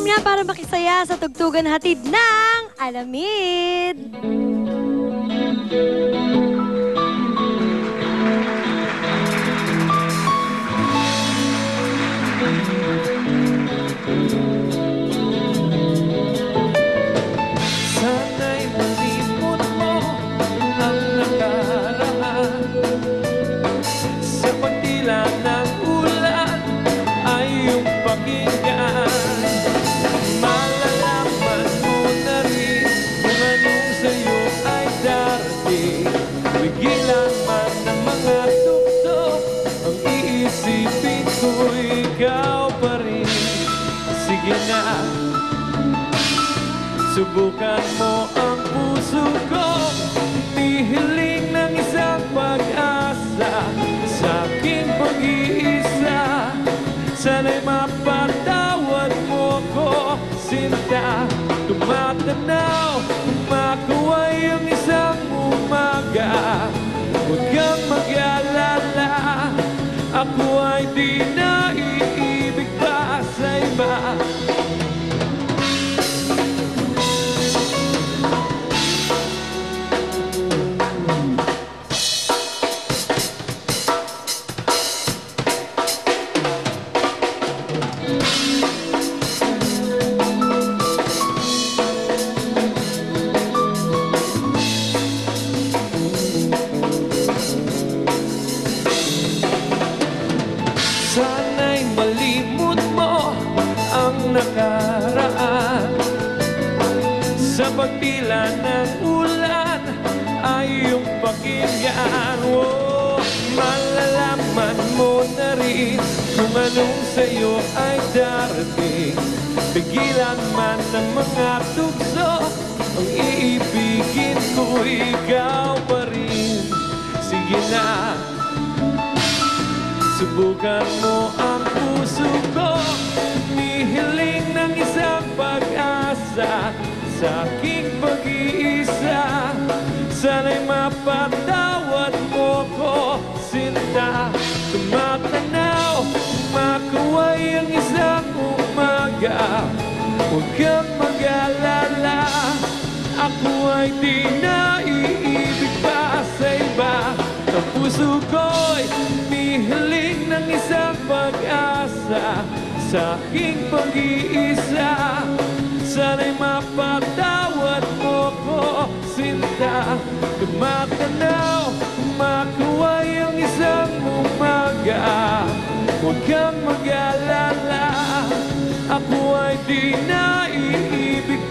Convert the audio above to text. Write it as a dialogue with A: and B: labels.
A: time na para makisaya sa tugtugan hatid ng Alamid.
B: Sana'y malimot mo ang nakaraan. Sa pagdila ng ulan ay iyong pakinggan. Malalaman mo na rin kung anong sa'yo ay darating. Pigilan man ng mga tuktok, ang iisipin ko ikaw pa rin. Sige na, subukan mo ang puso ko. Nihiling ng isang pag-asa sa aking pag-iisa. Sana'y mapatawad mo ko, sinta. Tumatanaw, kumakaway ang isang umaga. Huwag kang mag-alala, ako ay di naiibig pa sa iba. Sana'y malimot mo ang nakaraan. Sa pagdila ng ulan ay iyong pakinggan. Oh, malalaman mo na rin kung anong sa'yo ay darating. Pigilan man ng mga tukso, ang iibigin ko ikaw pa rin. Sige na, subukan mo ang puso ko. Nihiling ng isang pag-asa sa aking pag-iisa. Sana'y mapatawad mo ko, sinta. Tumatanaw, makaway ang isang umaga. Huwag kang mag-alala, ako ay di naiibig pa sa iba. Ang puso ko'y nihiling ng isang pag-asa sa aking pag-iisa. Sana'y mapatawad mo ko, sinta. Tumatanaw, makaway ang isang umaga. Huwag kang mag-alala, ako ay di naiibig